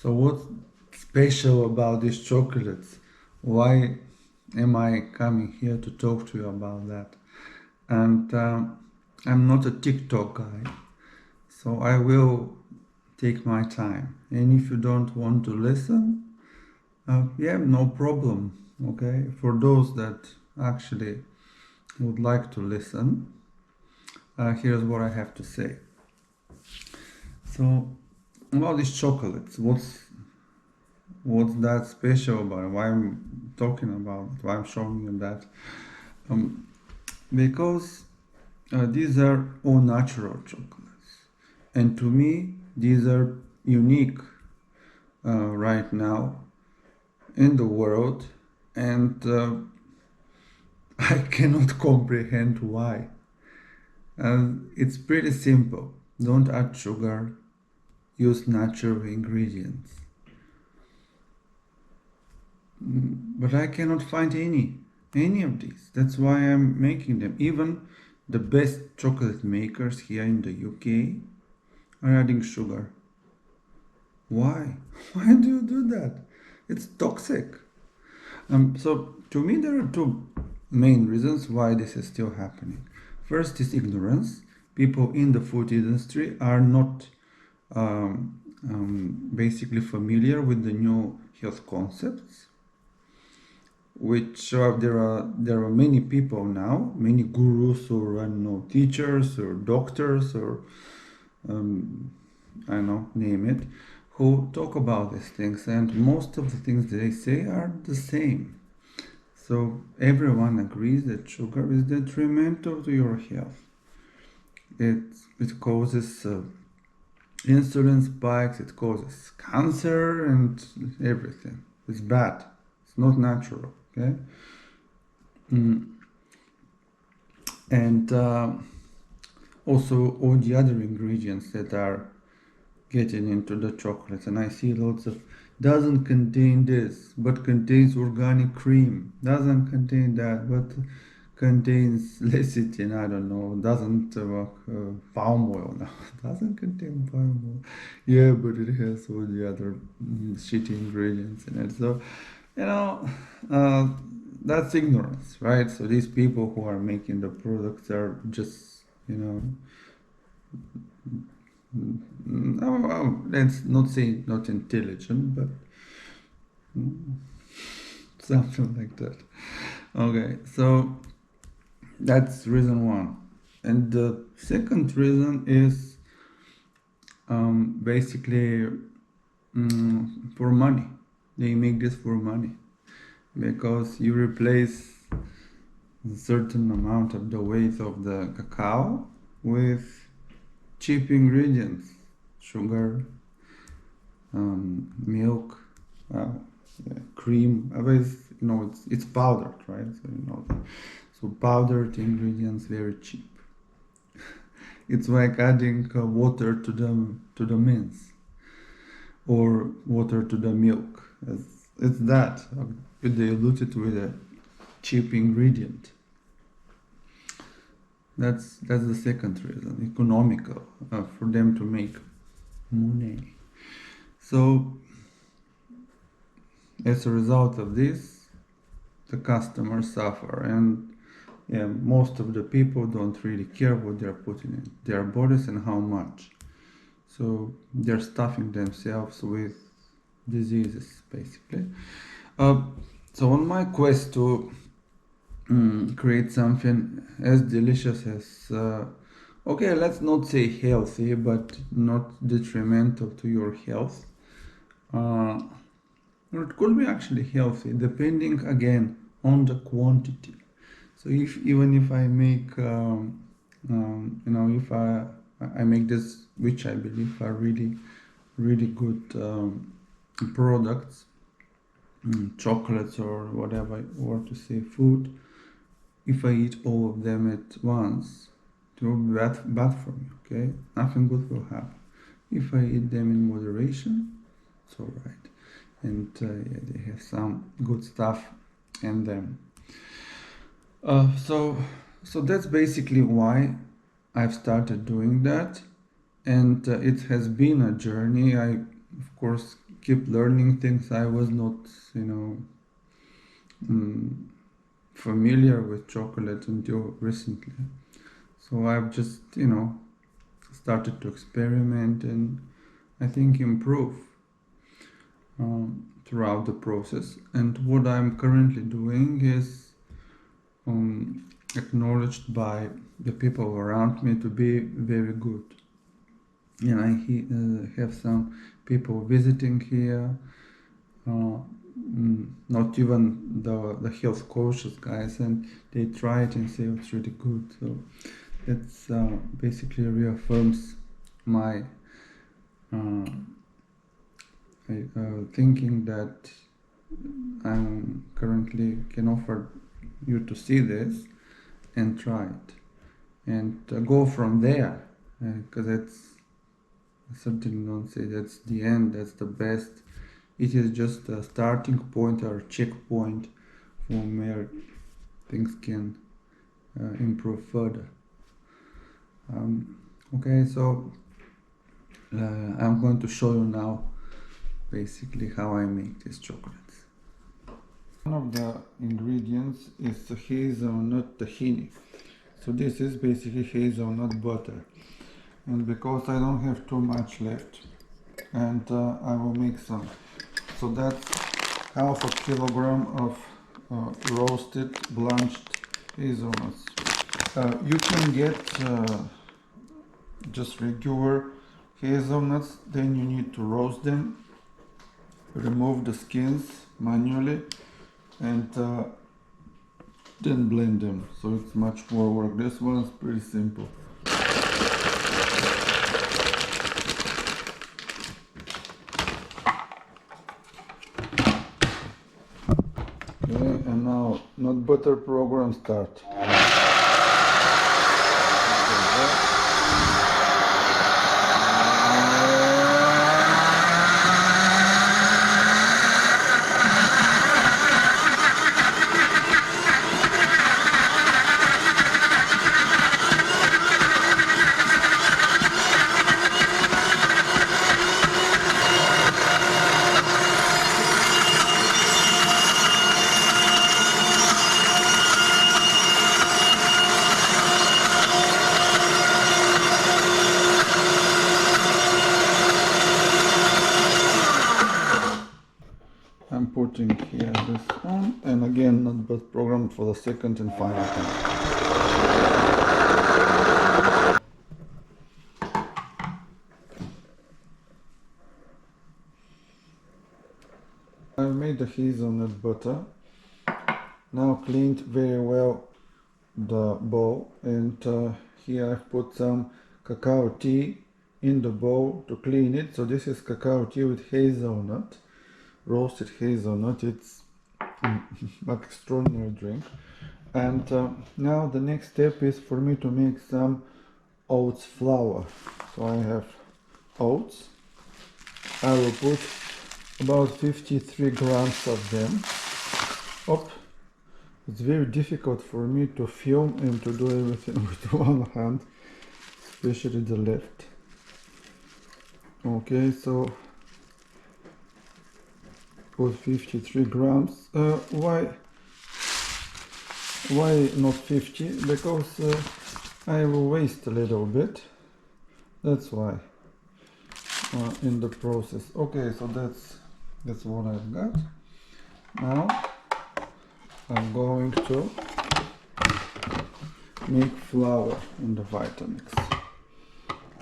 So what's special about these chocolates? Why am I coming here to talk to you about that? And I'm not a TikTok guy, so I will take my time. And if you don't want to listen, yeah, no problem. Okay, for those that actually would like to listen, here's what I have to say. So about these chocolates, what's that special about it? Why I'm talking about it? Why I'm showing you that? Um, because these are all natural chocolates, and to me, these are unique right now in the world, and I cannot comprehend why. It's pretty simple. Don't add sugar. Use natural ingredients. But I cannot find any of these. That's why I'm making them. Even the best chocolate makers here in the UK are adding sugar. Why? Why do you do that? It's toxic. So to me, there are two main reasons why this is still happening. First is ignorance. People in the food industry are not basically familiar with the new health concepts, which there are many people now, many gurus or I don't know, teachers or doctors or I don't know, name it, who talk about these things, and most of the things they say are the same. So everyone agrees that sugar is detrimental to your health. It causes insulin spikes, it causes cancer and everything. It's bad. It's not natural. Okay. And also all the other ingredients that are getting into the chocolates, and I see lots of doesn't contain this but contains organic cream, doesn't contain that but contains lecithin, I don't know, doesn't palm oil, no, doesn't contain palm oil, yeah, but it has all the other shitty ingredients in it. So you know, uh, that's ignorance, right? So these people who are making the products are just, let's not say not intelligent, but something like that. Okay, so that's reason one. And the second reason is basically for money. They make this for money because you replace a certain amount of the weight of the cacao with cheap ingredients, sugar, milk, cream. Otherwise, it's powdered, right? So powdered ingredients very cheap. It's like adding water to the mince or water to the milk. It's that diluted with a cheap ingredient. That's the second reason, economical, for them to make money. So as a result of this, the customers suffer, and yeah, most of the people don't really care what they're putting in their bodies and how much. So they're stuffing themselves with diseases, basically. So on my quest to create something as delicious as, okay, let's not say healthy, but not detrimental to your health. It could be actually healthy, depending again on the quantity. So even if I make, if I make this, which I believe are really, really good products, chocolates or whatever, or to say food, if I eat all of them at once, it will be bad for me, okay? Nothing good will happen. If I eat them in moderation, it's all right. And yeah, they have some good stuff in them. So that's basically why I've started doing that, and it has been a journey. I, of course, keep learning things. I was not, you know, familiar with chocolate until recently. So I've just, you know, started to experiment and I think improve throughout the process. And what I'm currently doing is acknowledged by the people around me to be very good. And I have some people visiting here, not even the health coaches guys, and they try it and say it's really good. So it's basically reaffirms my thinking that I'm currently can offer you to see this and try it and go from there, because it's certainly don't say that's the end, that's the best. It is just a starting point or checkpoint from where things can improve further. Okay, so I'm going to show you now basically how I make these chocolates. One of the ingredients is the hazelnut tahini. So this is basically hazelnut butter. And because I don't have too much left, and I will make some. So that's half a kilogram of roasted blanched hazelnuts. You can get just regular hazelnuts, then you need to roast them, remove the skins manually, and then blend them. So it's much more work. This one is pretty simple. Okay, and now nut butter program start. I'm putting here this on, and again nut butter program for the second and final time. I've made the hazelnut butter. Now cleaned very well the bowl, and here I've put some cacao tea in the bowl to clean it. So this is cacao tea with hazelnut, roasted hazelnut. It's an extraordinary drink. And now the next step is for me to make some oats flour. So I have oats. I will put about 53 grams of them. It's very difficult for me to film and to do everything with one hand, especially the left. Okay, so put 53 grams. Why not 50? Because I will waste a little bit. That's why in the process. Okay, so that's what I've got. Now I'm going to make flour in the Vitamix.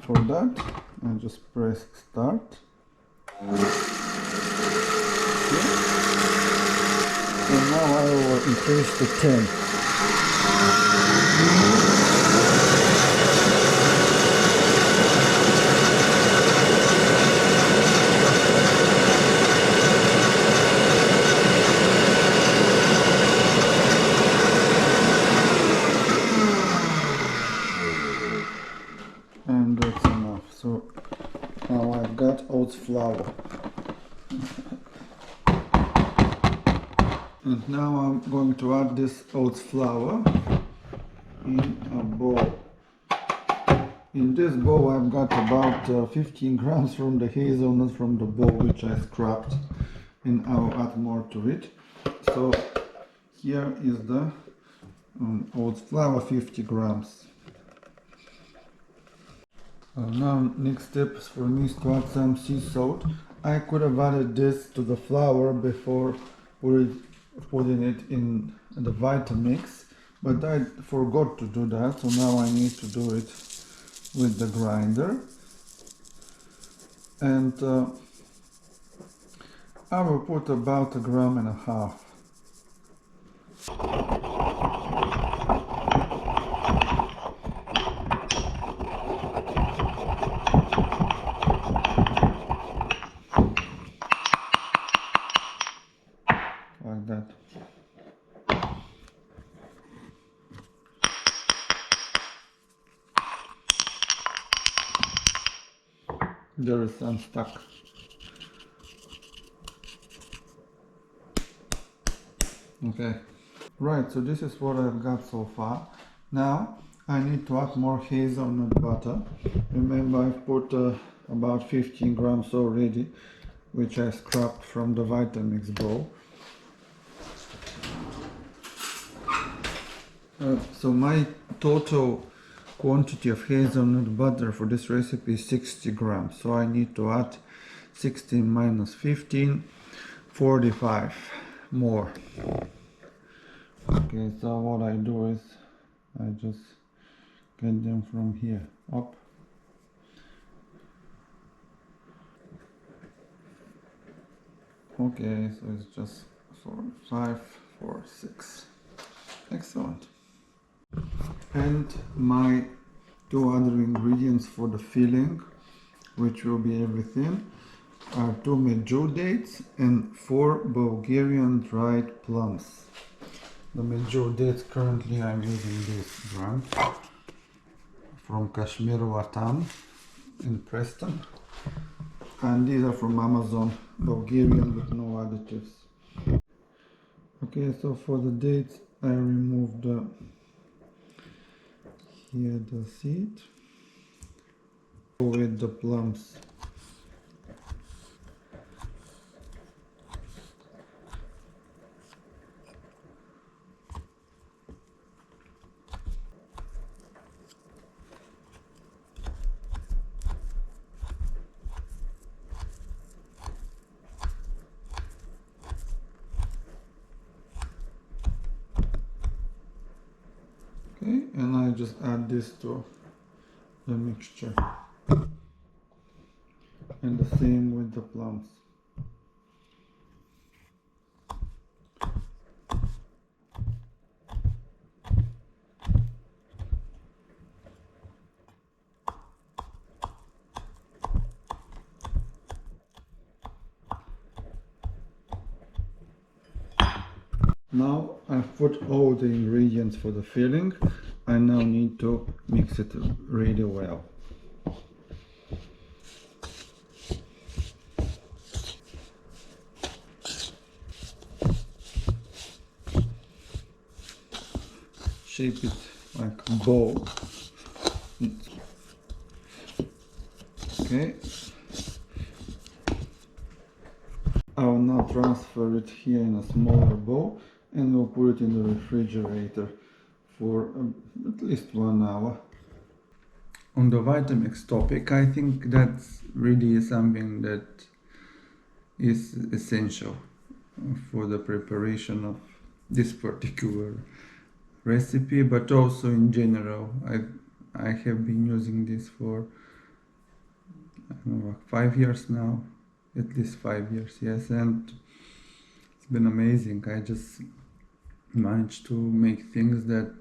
For that, I just press start. Okay. And now I will increase to 10. And that's enough. So now I've got oats flour. And now I'm going to add this oats flour in a bowl. In this bowl I've got about 15 grams from the hazelnut from the bowl which I scrapped, and I'll add more to it. So here is the oat flour, 50 grams. Now next step for me is to add some sea salt. I could have added this to the flour before putting it in the Vitamix, but I forgot to do that, so now I need to do it with the grinder. And I will put about 1.5 grams. Like that. There is some stuck. Okay. Right, so this is what I've got so far. Now I need to add more hazelnut butter. Remember I've put about 15 grams already, which I scrapped from the Vitamix bowl. So my total quantity of hazelnut butter for this recipe is 60 grams. So I need to add 16 minus 15, 45 more. Okay, so what I do is I just get them from here up. Okay, so it's just 4, 5, 4, 6. Excellent. And my two other ingredients for the filling, which will be everything, are 2 medjool dates and 4 Bulgarian dried plums. The medjool dates, currently I'm using this brand from Kashmir Watan in Preston, and these are from Amazon, Bulgarian with no additives. Okay, so for the dates I removed here the seed with the plums. Okay, and I just add this to the mixture, and the same with the plums. Now I've put all the ingredients for the filling. I now need to mix it really well. Shape it like a bowl. Okay. I will now transfer it here in a smaller bowl, and we'll put it in the refrigerator for at least 1 hour. On the Vitamix topic, I think that's really something that is essential for the preparation of this particular recipe, but also in general. I have been using this for, I don't know, like 5 years now, at least 5 years, yes, and it's been amazing. I just managed to make things that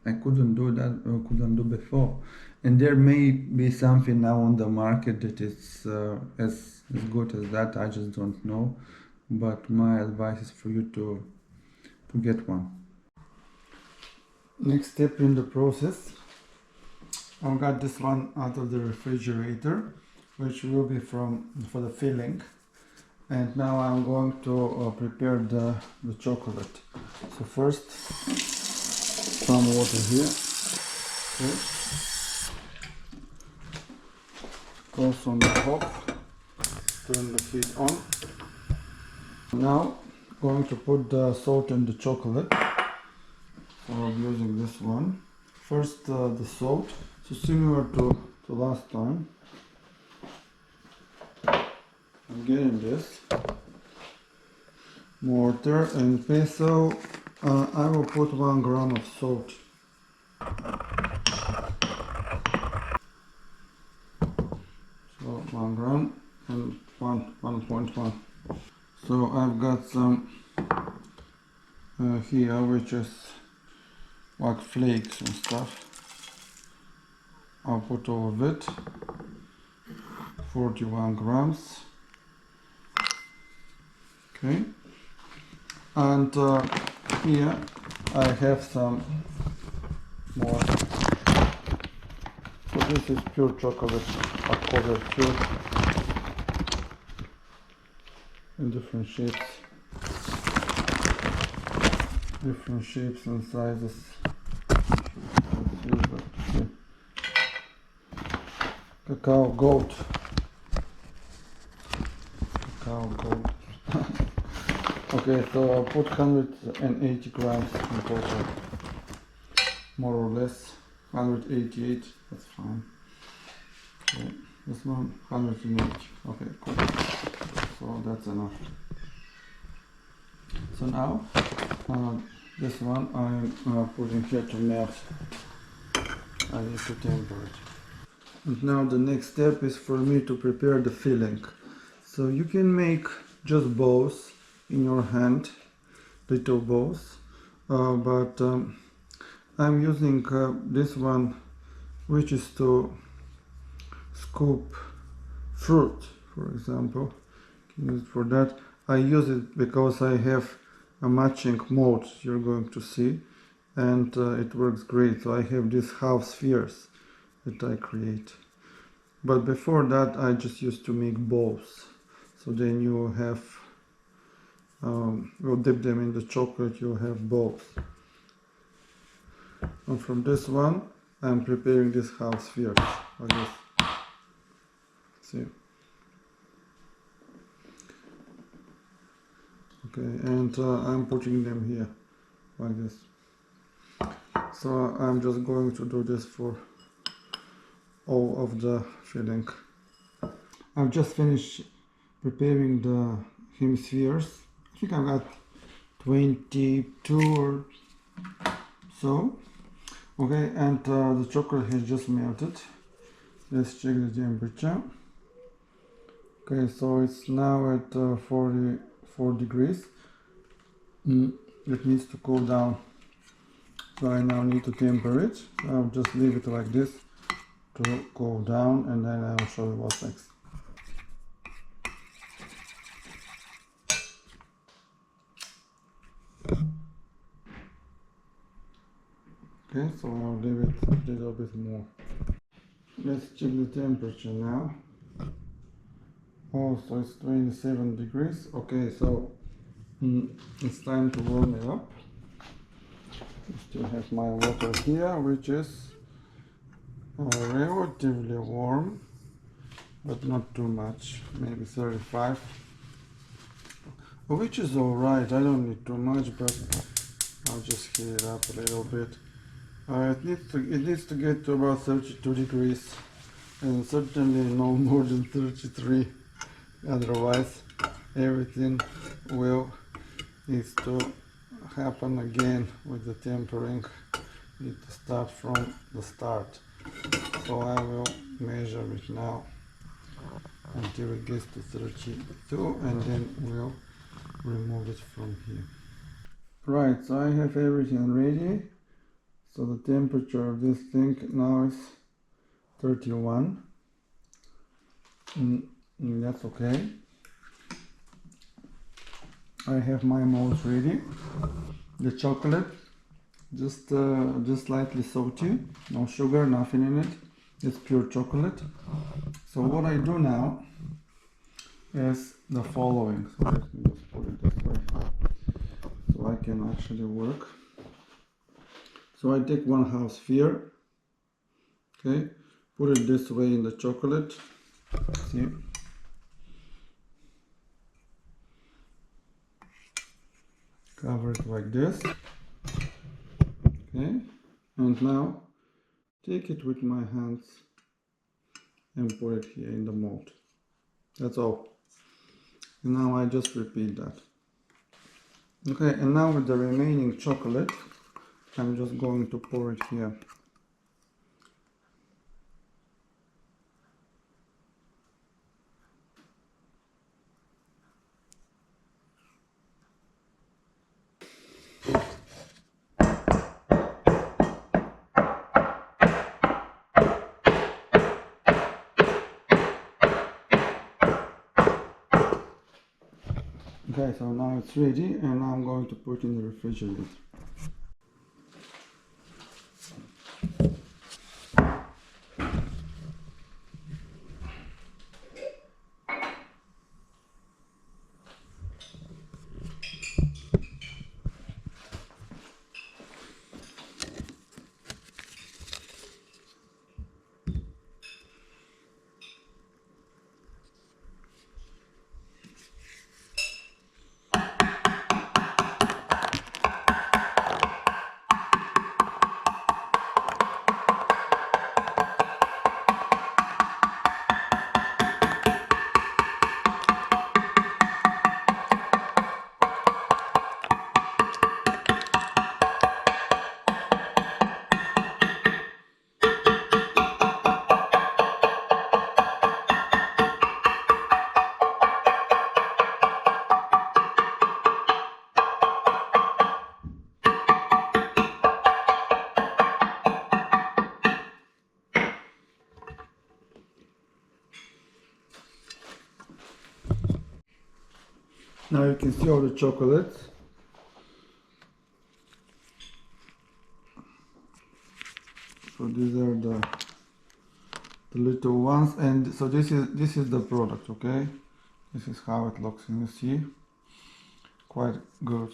I couldn't do before, and there may be something now on the market that is as good as that. I just don't know, but my advice is for you to get one. Next step in the process, I got this one out of the refrigerator, which will be for the filling, and now I'm going to prepare the chocolate. So first, some water here. Okay. goes on the top. Turn the heat on. Now going to put the salt and the chocolate. So I'm using this one. First the salt. So similar to last time. I'm getting this. Mortar and pestle. I will put 1 gram of salt. So 1 gram and 1.1. So I've got some here, which is like flakes and stuff. I'll put all of it. 41 grams. Okay. And here I have some more. So this is pure chocolate, covered pure, in different shapes and sizes. Cacao gold. Okay, so I'll put 180 grams in total, more or less. 188, that's fine. Okay, this one 180. Okay, cool. So that's enough. So now this one I'm putting here to melt. I need to temper it. And now the next step is for me to prepare the filling. So you can make just balls in your hand, little balls, but I'm using this one, which is to scoop fruit, for example. You can use it for that. I use it because I have a matching mold you're going to see, and it works great. So I have these half spheres that I create. But before that I just used to make balls. So then you have, we'll dip them in the chocolate, you'll have balls. And from this one I'm preparing this half spheres like this. See? Okay, and I'm putting them here like this. So I'm just going to do this for all of the filling. I've just finished preparing the hemispheres. I think I've got 22 or so. Okay, and the chocolate has just melted. Let's check the temperature. Okay, so it's now at 44 degrees. It needs to cool down. So I now need to temper it. I'll just leave it like this to cool down, and then I'll show you what's next. Okay, so I'll leave it a little bit more. Let's check the temperature now. Oh, so it's 27 degrees. Okay, so it's time to warm it up. I still have my water here, which is relatively warm, but not too much, maybe 35, which is alright. I don't need too much, but I'll just heat it up a little bit. It needs to get to about 32 degrees, and certainly no more than 33. Otherwise, everything will need to happen again with the tempering. Need to start from the start. So I will measure it now until it gets to 32, and then we'll remove it from here. Right, so I have everything ready. So the temperature of this thing now is 31. That's okay. I have my molds ready. The chocolate, just slightly salty, no sugar, nothing in it. It's pure chocolate. So what I do now is the following. So let me just put it this way so I can actually work. So I take 1/2 sphere, okay, put it this way in the chocolate, See? Cover it like this. Okay, and now take it with my hands and put it here in the mold. That's all. And now I just repeat that. Okay, and now with the remaining chocolate, I'm just going to pour it here. Okay, so now it's ready, and now I'm going to put it in the refrigerator. Now you can see all the chocolates. So these are the little ones, and so this is the product. Okay, this is how it looks, and you see, quite good.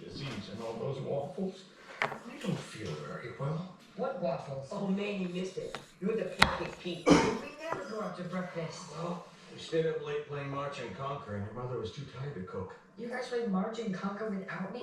Disease and all those waffles. I don't feel very well. What waffles? Oh man, you missed it. You're the pancake Pete. We never go out to breakfast. Well, we stayed up late playing March and Conquer, and your mother was too tired to cook. You guys played March and Conquer without me?